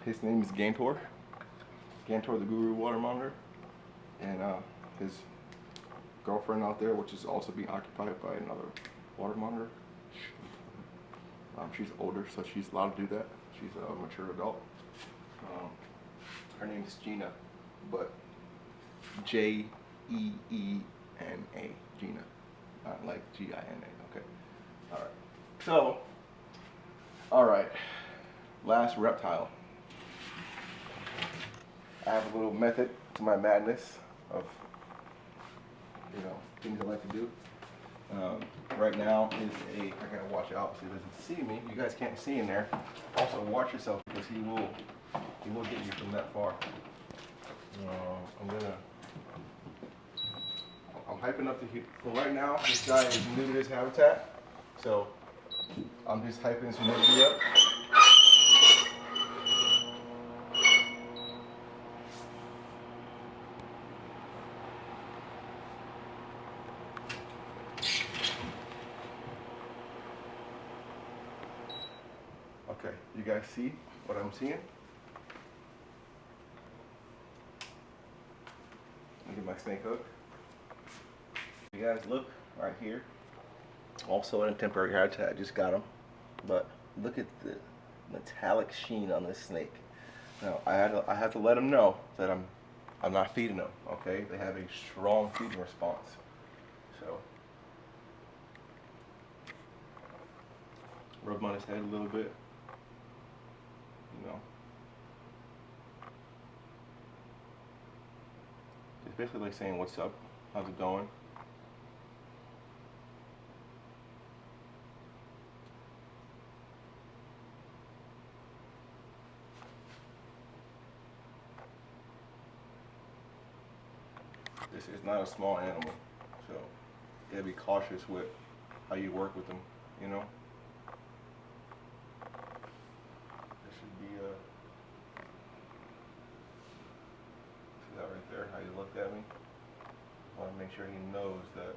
his name is Gantor. Gantor the guru watermonger. And his girlfriend out there, which is also being occupied by another watermonger. She's older, so she's allowed to do that. She's a mature adult. Her name is Gina, but Jeena, Gina, not like Gina. Okay. All right. So, all right. Last reptile. I have a little method to my madness of, things I like to do. Right now is I gotta watch out so he doesn't see me. You guys can't see in there. Also watch yourself because he will get you from that far. I'm hyping up the heat. So right now this guy is new to this habitat. So I'm just hyping some energy up. Okay, you guys see what I'm seeing? Look at my snake hook. You guys look right here. Also in a temporary habitat, I just got him. But look at the metallic sheen on this snake. Now I have to let them know that I'm not feeding them. Okay, they have a strong feeding response. So rub on his head a little bit. It's basically like saying, what's up? How's it going? This is not a small animal, so you gotta be cautious with how you work with them, Right there, how you looked at me. I want to make sure he knows that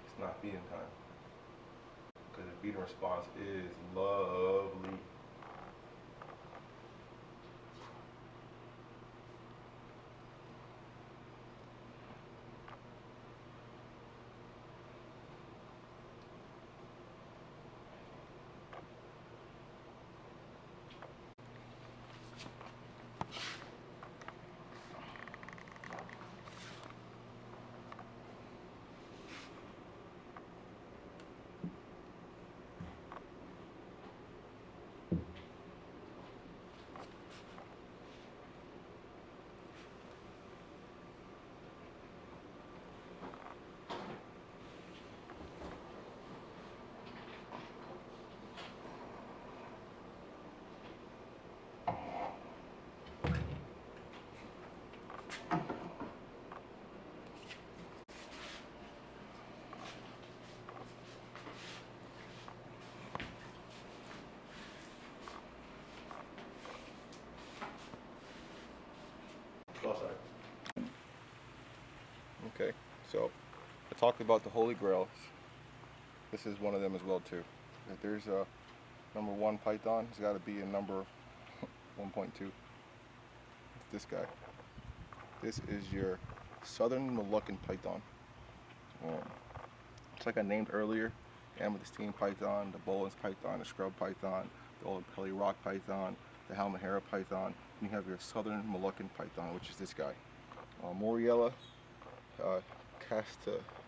it's not feeding time. Because the feeding response is lovely. Okay, so I talked about the Holy Grails. This is one of them as well too. If there's a number 1 python, it's got to be a number 1.2. It's this guy. This is your Southern Moluccan python. It's like I named earlier, the amethystine python, the Bolin's python, the scrub python, the old Pelly Rock python, the Halmahera python, and you have your Southern Moluccan python, which is this guy. Moriella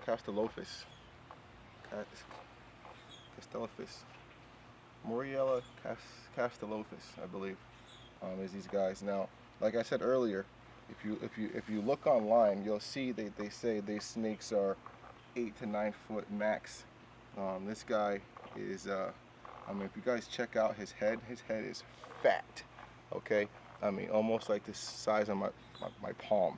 Castellophis. Moriella Castellophis, I believe, is these guys. Now, like I said earlier, if you look online, you'll see they say these snakes are 8 to 9 foot max. This guy is, I mean, if you guys check out his head is fat. Okay, I mean, almost like the size of my palm.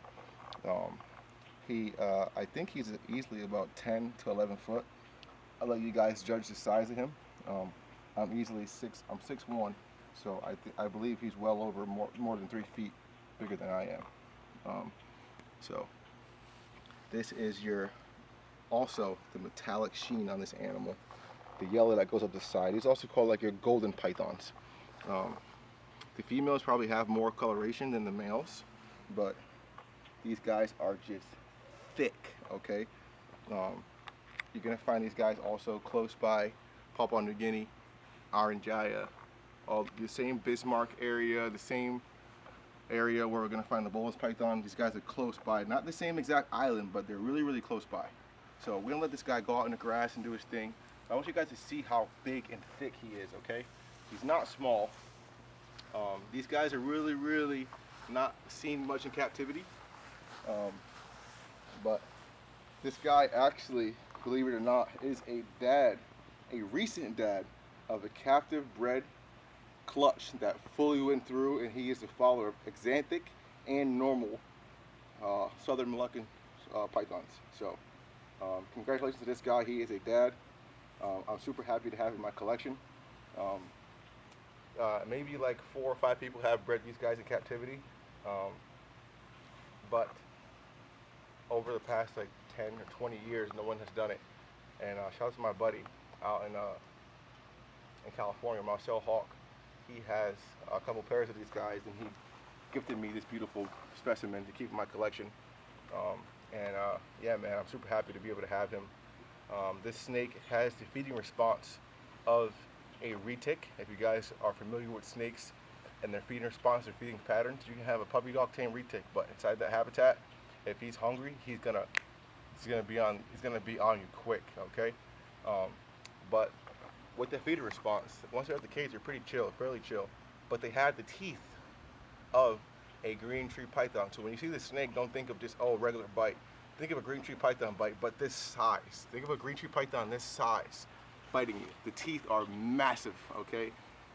I think he's easily about 10 to 11 foot. I'll let you guys judge the size of him. I'm 6'1", so I believe he's well over more than 3 feet bigger than I am. So this is also the metallic sheen on this animal, the yellow that goes up the side. These also called like your golden pythons. The females probably have more coloration than the males, but these guys are just thick. Okay, you're gonna find these guys also close by Papua New Guinea, Aranjaya, all the same Bismarck area, the same area where we're gonna find the Bolin's python. These guys are close by, not the same exact island, but they're really, really close by. So we're gonna let this guy go out in the grass and do his thing. I want you guys to see how big and thick he is. Okay, he's not small. These guys are really, really not seen much in captivity. But this guy actually, believe it or not, is a recent dad of a captive bred clutch that fully went through, and he is the follower of exanthic and normal Southern Moluccan pythons. So congratulations to this guy. He is a dad. I'm super happy to have him in my collection. Maybe like 4 or 5 people have bred these guys in captivity, but over the past like 10 or 20 years, no one has done it. And shout out to my buddy out in California, Marcel Hawk. He has a couple pairs of these guys, and he gifted me this beautiful specimen to keep in my collection. Yeah, man, I'm super happy to be able to have him. This snake has the feeding response of a retic. If you guys are familiar with snakes and their feeding response, their feeding patterns, you can have a puppy dog tame retic, but inside that habitat, if he's hungry, he's gonna be on you quick. Okay, but with the feeding response, once they're at the cage, they're pretty chill, fairly chill, but they have the teeth of a green tree python. So when you see this snake, don't think of just regular bite. Think of a green tree python bite, but this size. Think of a green tree python this size biting you. The teeth are massive. Okay,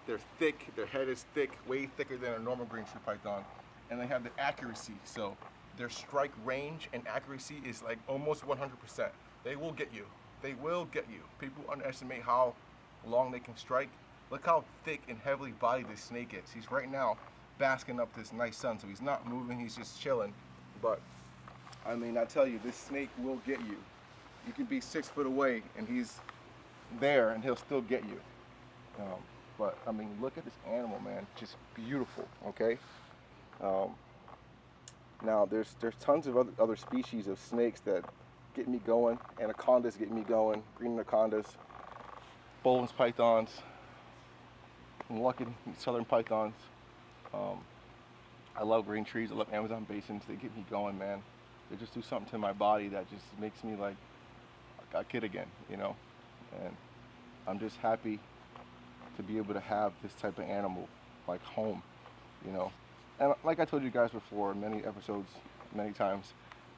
they're thick. Their head is thick, way thicker than a normal green tree python, and they have the accuracy. So their strike range and accuracy is like almost 100%. They will get you. They will get you. People underestimate how long they can strike. Look how thick and heavily bodied this snake is. He's right now basking up this nice sun, so he's not moving, he's just chilling. But I mean, I tell you, this snake will get you. You can be 6 foot away and he's there and he'll still get you. But I mean, look at this animal, man, just beautiful. Okay, now there's tons of other species of snakes that get me going. Anacondas get me going, green anacondas, Bolin's pythons, Moluccan southern pythons. I love green trees, I love Amazon basins. They get me going, man. They just do something to my body that just makes me like a kid again, you know. And I'm just happy to be able to have this type of animal like home, you know. And like I told you guys before in many episodes, many times,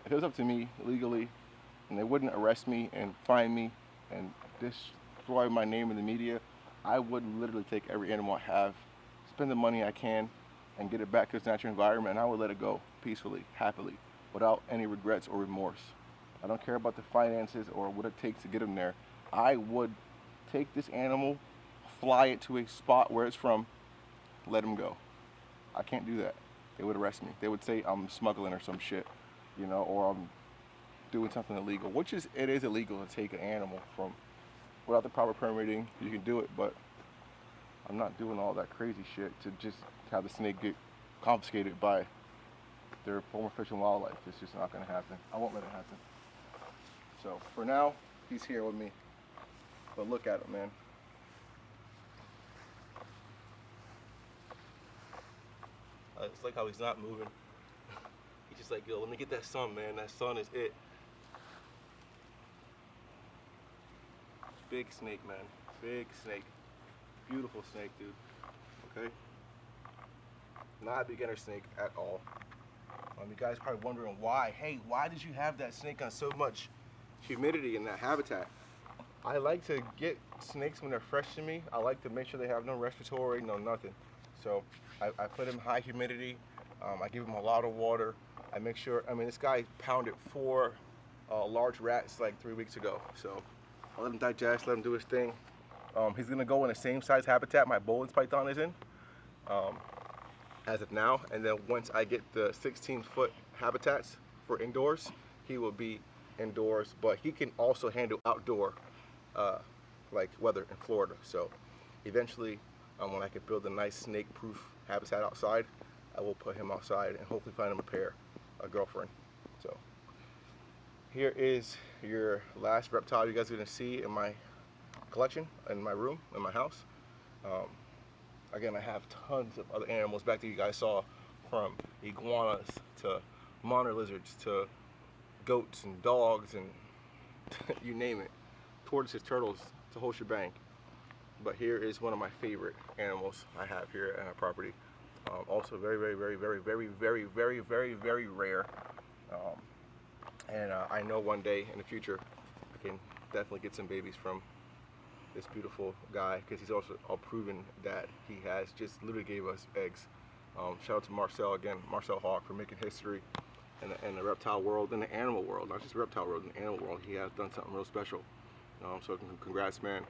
if it was up to me legally and they wouldn't arrest me and fine me and destroy my name in the media, I would literally take every animal I have, spend the money I can, and get it back to its natural environment, and I would let it go peacefully, happily, without any regrets or remorse. I don't care about the finances or what it takes to get them there. I would take this animal, fly it to a spot where it's from, let him go. I can't do that. They would arrest me. They would say I'm smuggling or some shit, you know, or I'm doing something illegal, which it is illegal to take an animal from without the proper permitting. You can do it, but I'm not doing all that crazy shit to just have the snake get confiscated by their former Fish and Wildlife. It's just not going to happen. I won't let it happen. So for now, he's here with me. But look at him, man. It's like how he's not moving. He's just like, yo, let me get that sun, man. That sun is it. Big snake, man. Big snake. Beautiful snake, dude. Okay? Not a beginner snake at all. You guys probably wondering why. Hey, why did you have that snake on so much humidity in that habitat? I like to get snakes when they're fresh to me. I like to make sure they have no respiratory, no nothing. So I put them high humidity. I give them a lot of water. I make sure, this guy pounded 4 large rats like 3 weeks ago. So I let him digest, let him do his thing. He's gonna go in the same size habitat my Bolin's python is in, as of now. And then once I get the 16-foot habitats for indoors, he will be indoors, but he can also handle outdoor like weather in Florida. So eventually, when I can build a nice snake-proof habitat outside, I will put him outside and hopefully find him a girlfriend. So here is your last reptile you guys are gonna see in my collection, in my room, in my house. Again, I have tons of other animals back there you guys saw, from iguanas to monitor lizards to goats and dogs and you name it, tortoises, turtles, the whole shebang. But here is one of my favorite animals I have here at our property. Also very, very, very, very, very, very, very, very, very rare. And I know one day in the future I can definitely get some babies from this beautiful guy, because he's also proven that he has just literally gave us eggs. Shout out to Marcel again, Marcel Hawk, for making history in the reptile world, in the animal world, not just the reptile world, in the animal world. He has done something real special. So congrats, man.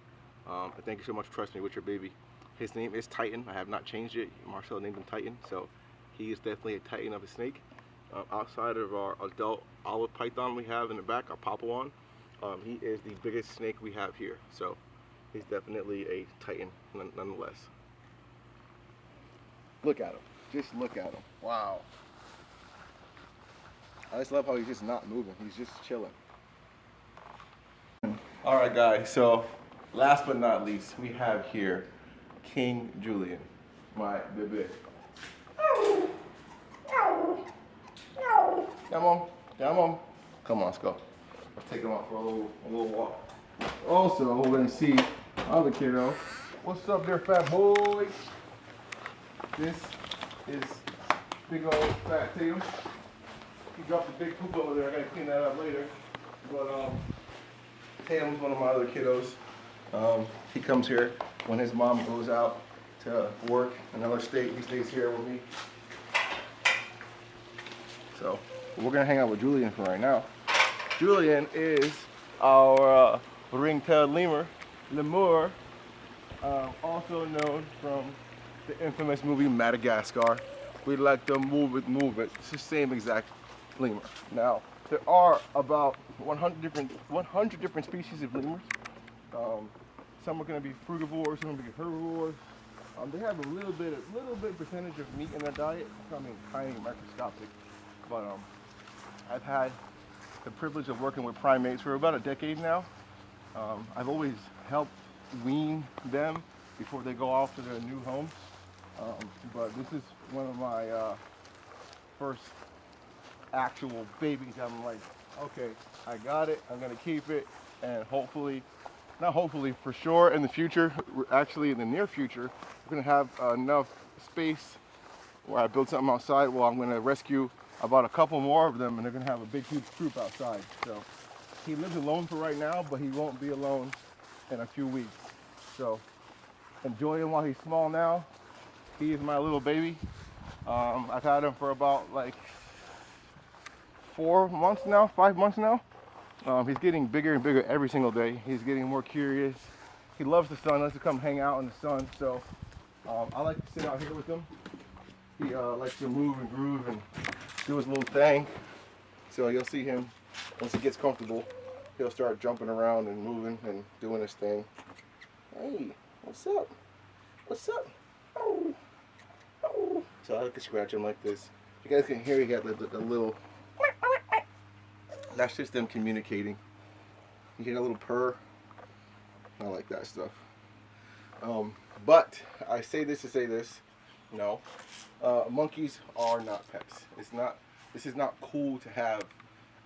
And thank you so much for trusting me with your baby. His name is Titan. I have not changed it. Marcel named him Titan, so he is definitely a Titan of a snake. Outside of our adult olive python we have in the back, our Papuan, he is the biggest snake we have here. So he's definitely a Titan nonetheless. Look at him. Just look at him. Wow. I just love how he's just not moving. He's just chilling. All right, guys. So last but not least, we have here King Julien, my baby. Come on. Come on. Come on, let's go. Let's take him out for a little walk. Also, we're going to see other kiddo. What's up there, fat boy? This is big old fat Tatum. He dropped a big poop over there. I gotta clean that up later. But Tatum's one of my other kiddos. He comes here when his mom goes out to work in another state. He stays here with me. So we're gonna hang out with Julien for right now. Julien is our ring-tailed lemur, also known from the infamous movie Madagascar. We like to move it. It's the same exact lemur. Now, there are about 100 different species of lemurs. Some are going to be frugivores, some are going to be herbivores. They have a little bit percentage of meat in their diet. Tiny, microscopic. But I've had the privilege of working with primates for about a decade now. I've always helped wean them before they go off to their new homes. But this is one of my first actual babies. I'm like, okay, I got it. I'm gonna keep it, and not hopefully, for sure in the future, actually in the near future, we're gonna have enough space where I build something outside. Well, I'm gonna rescue about a couple more of them, and they're gonna have a big, huge troop outside. So he lives alone for right now, but he won't be alone in a few weeks. So enjoy him while he's small now. He is my little baby. I've had him for about like 5 months now. He's getting bigger and bigger every single day. He's getting more curious. He loves the sun, likes to come hang out in the sun. So I like to sit out here with him. He likes to move and groove and do his little thing. So you'll see him Once he gets comfortable, he'll start jumping around and moving and doing his thing. Hey, what's up? What's up? Oh, oh. So I can scratch him like this. You guys can hear he got the little. That's just them communicating. You hear that little purr. I like that stuff. But I say this to say this. No, monkeys are not pets. It's not. This is not cool to have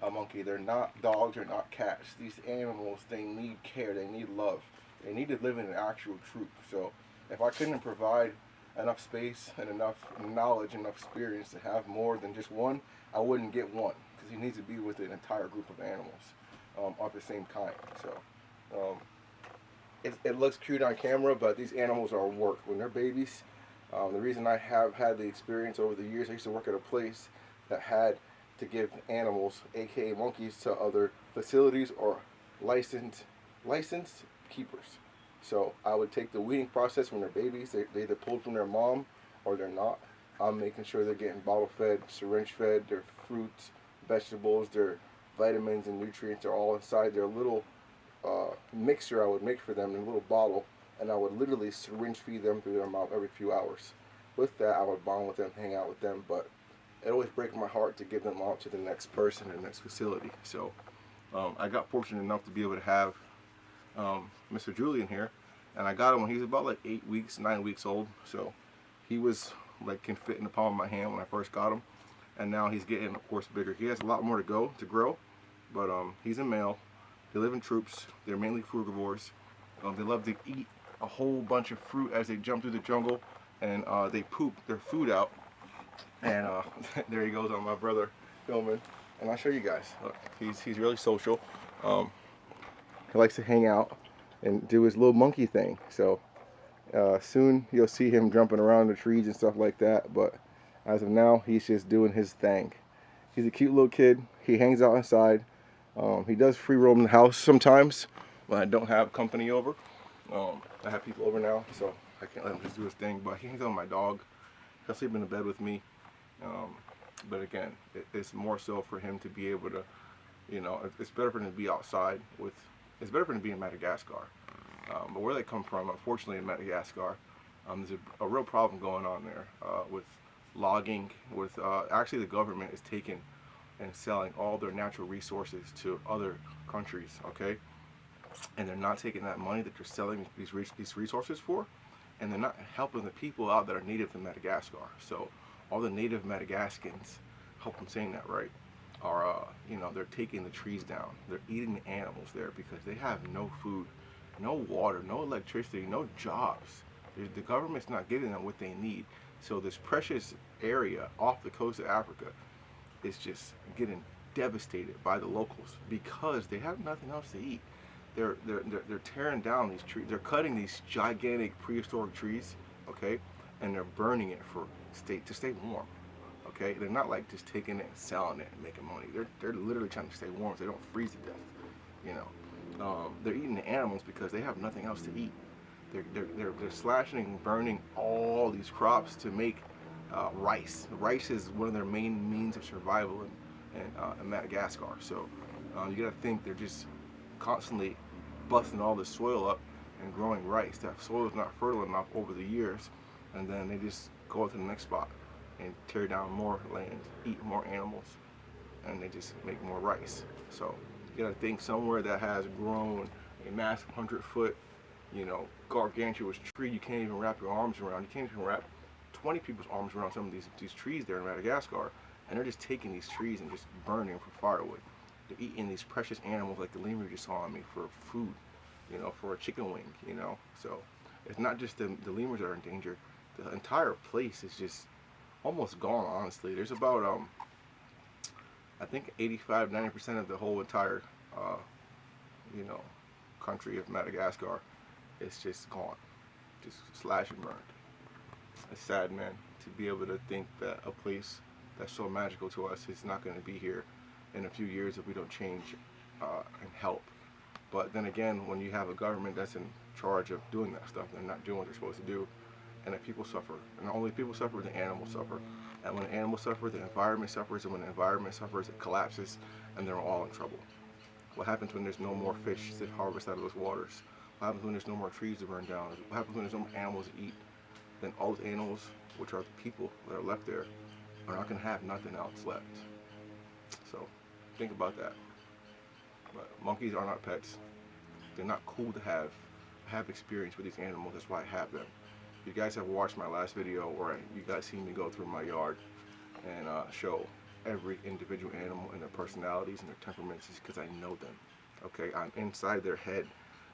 a monkey. They're not dogs. They're not cats. These animals, they need care. They need love. They need to live in an actual troop. So if I couldn't provide enough space and enough knowledge, enough experience to have more than just one, I wouldn't get one, because he needs to be with an entire group of animals of the same kind. So it looks cute on camera, but these animals are work. When they're babies, the reason I have had the experience over the years, I used to work at a place that had to give animals, aka monkeys, to other facilities or licensed keepers. So I would take the weaning process when they're babies. They either pulled from their mom or they're not. I'm making sure they're getting bottle fed, syringe fed, their fruits, vegetables, their vitamins and nutrients are all inside their little mixture I would make for them in a little bottle, and I would literally syringe feed them through their mouth every few hours. With that, I would bond with them, hang out with them, but it always breaks my heart to give them out to the next person in the next facility. So I got fortunate enough to be able to have Mr. Julien here, and I got him when he was about like 8 weeks, 9 weeks old. So he was like can fit in the palm of my hand when I first got him, and now he's getting, of course, bigger. He has a lot more to go to grow, but he's a male. They live in troops. They're mainly frugivores. They love to eat a whole bunch of fruit as they jump through the jungle, and they poop their food out. And there he goes on my brother filming, and I'll show you guys. Look, he's really social. He likes to hang out and do his little monkey thing. So soon you'll see him jumping around the trees and stuff like that. But as of now, he's just doing his thing. He's a cute little kid. He hangs out inside. He does free roam the house sometimes when I don't have company over. I have people over now, so I can't let him just do his thing. But he hangs out with my dog. He'll sleep in the bed with me. But again, it's more so for him to be able to, you know, it's better for him to be outside with, it's better for him to be in Madagascar. But where they come from, unfortunately in Madagascar, there's a real problem going on there with logging, with, actually the government is taking and selling all their natural resources to other countries, okay? And they're not taking that money that they're selling these resources for, and they're not helping the people out that are native to Madagascar. So all the native Madagascans, hope I'm saying that right, are, you know, they're taking the trees down. They're eating the animals there because they have no food, no water, no electricity, no jobs. The government's not giving them what they need. So this precious area off the coast of Africa is just getting devastated by the locals because they have nothing else to eat. They're tearing down these trees. They're cutting these gigantic prehistoric trees, okay, and they're burning it to stay warm, okay. They're not like just taking it and selling it and making money. They're literally trying to stay warm so they don't freeze to death, you know. They're eating the animals because they have nothing else to eat. They're slashing and burning all these crops to make rice. Rice is one of their main means of survival in Madagascar. So you got to think they're just constantly busting all the soil up and growing rice. That soil is not fertile enough over the years, and then they just go to the next spot and tear down more land, eat more animals, and they just make more rice. So you got to think somewhere that has grown a massive 100-foot, you know, gargantuous tree you can't even wrap your arms around. You can't even wrap 20 people's arms around some of these trees there in Madagascar, and they're just taking these trees and just burning them for firewood. They're eating these precious animals like the lemur you just saw on me for food, you know, for a chicken wing, you know. So it's not just the lemurs that are in danger. The entire place is just almost gone, honestly. There's about, I think 85–90% of the whole entire, you know, country of Madagascar is just gone, just slashed and burned. It's sad, man, to be able to think that a place that's so magical to us is not going to be here in a few years if we don't change and help. But then again, when you have a government that's in charge of doing that stuff, they're not doing what they're supposed to do, and the people suffer. And not only people suffer, the animals suffer. And when the animals suffer, the environment suffers, and when the environment suffers, it collapses, and they're all in trouble. What happens when there's no more fish to harvest out of those waters? What happens when there's no more trees to burn down? What happens when there's no more animals to eat? Then all those animals, which are the people that are left there, are not going to have nothing else left. So think about that. But monkeys are not pets. They're not cool to have. I have experience with these animals, that's why I have them. You guys have watched my last video where you guys seen me go through my yard and show every individual animal and their personalities and their temperaments, because I know them. Okay, I'm inside their head.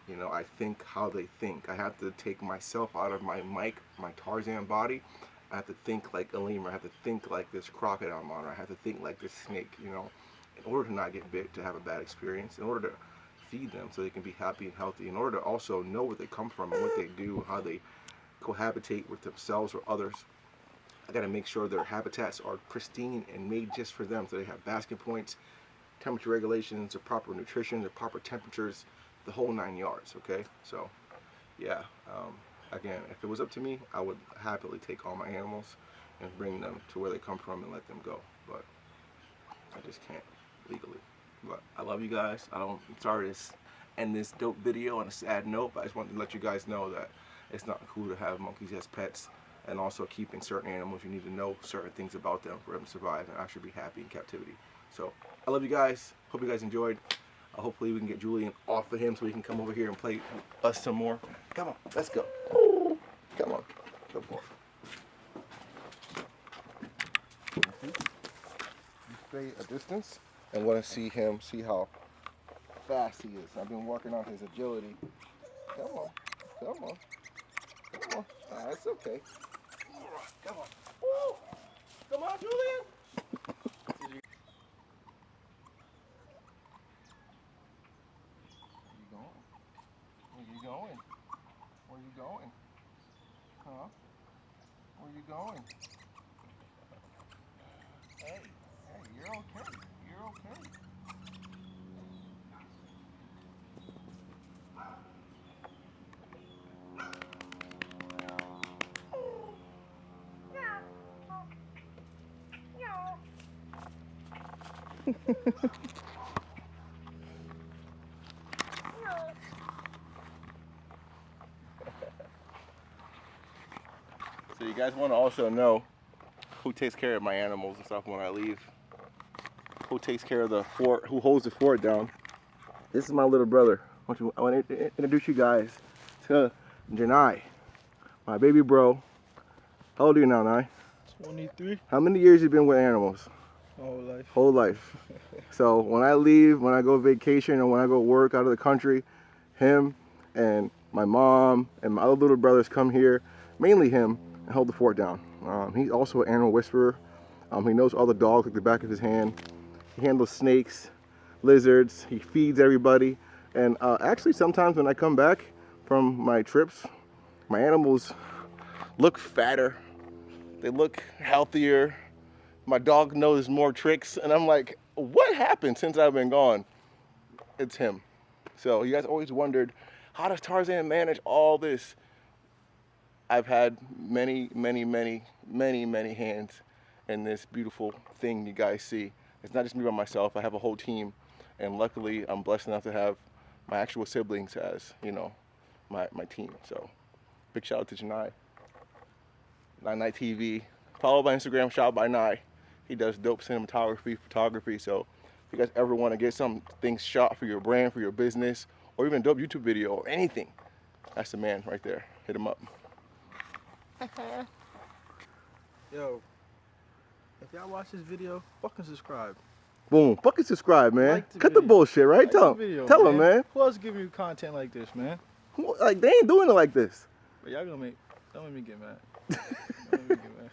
You know, I think how they think. I have to take myself out of my Tarzan body. I have to think like a lemur. I have to think like this crocodile monitor. I have to think like this snake, you know, in order to not get bit, to have a bad experience, in order to feed them so they can be happy and healthy, in order to also know where they come from and what they do, how they cohabitate with themselves or others. I gotta make sure their habitats are pristine and made just for them, so they have basking points, temperature regulations, the proper nutrition, the proper temperatures, the whole 9 yards, okay? So, yeah, again, if it was up to me, I would happily take all my animals and bring them to where they come from and let them go, but I just can't legally. But I love you guys. I'm sorry to end this dope video on a sad note, but I just wanted to let you guys know that it's not cool to have monkeys as pets, and also keeping certain animals, you need to know certain things about them for them to survive and actually be happy in captivity. So, I love you guys. Hope you guys enjoyed. Hopefully we can get Julien off of him so he can come over here and play us some more. Come on, let's go. Come on, go for it. You stay a distance and want to see him, see how fast he is. I've been working on his agility. Come on, come on, come on. That's okay. Come on. Woo! Come on, Julien. Going? Where you going? Huh? Where you going? Hey, you're okay. You're okay. So you guys want to also know who takes care of my animals and stuff when I leave. Who takes care of the fort, who holds the fort down. This is my little brother. I want to introduce you guys to Janai, my baby bro. How old are you now, Nai? 23. How many years you been with animals? My whole life. Whole life. So when I leave, when I go vacation or when I go work out of the country, him and my mom and my other little brothers come here, mainly him, and hold the fort down. He's also an animal whisperer. He knows all the dogs like the back of his hand. He handles snakes, lizards. He feeds everybody. And actually sometimes when I come back from my trips, my animals look fatter. They look healthier. My dog knows more tricks. And I'm like, what happened since I've been gone? It's him. So you guys always wondered, how does Tarzan manage all this? I've had many hands in this beautiful thing you guys see. It's not just me by myself. I have a whole team, and luckily I'm blessed enough to have my actual siblings as, you know, my team. So big shout out to Janai, Night TV. Follow my Instagram, shout by Nye. He does dope cinematography, photography. So if you guys ever want to get some things shot for your brand, for your business, or even a dope YouTube video or anything, that's the man right there. Hit him up. Yo, if y'all watch this video, fucking subscribe. Boom, fucking subscribe, man. Like Cut the bullshit, right? Tell them, man. Who else giving you content like this, man? Like, they ain't doing it like this. But y'all gonna make, don't make me get mad. Don't make me get mad.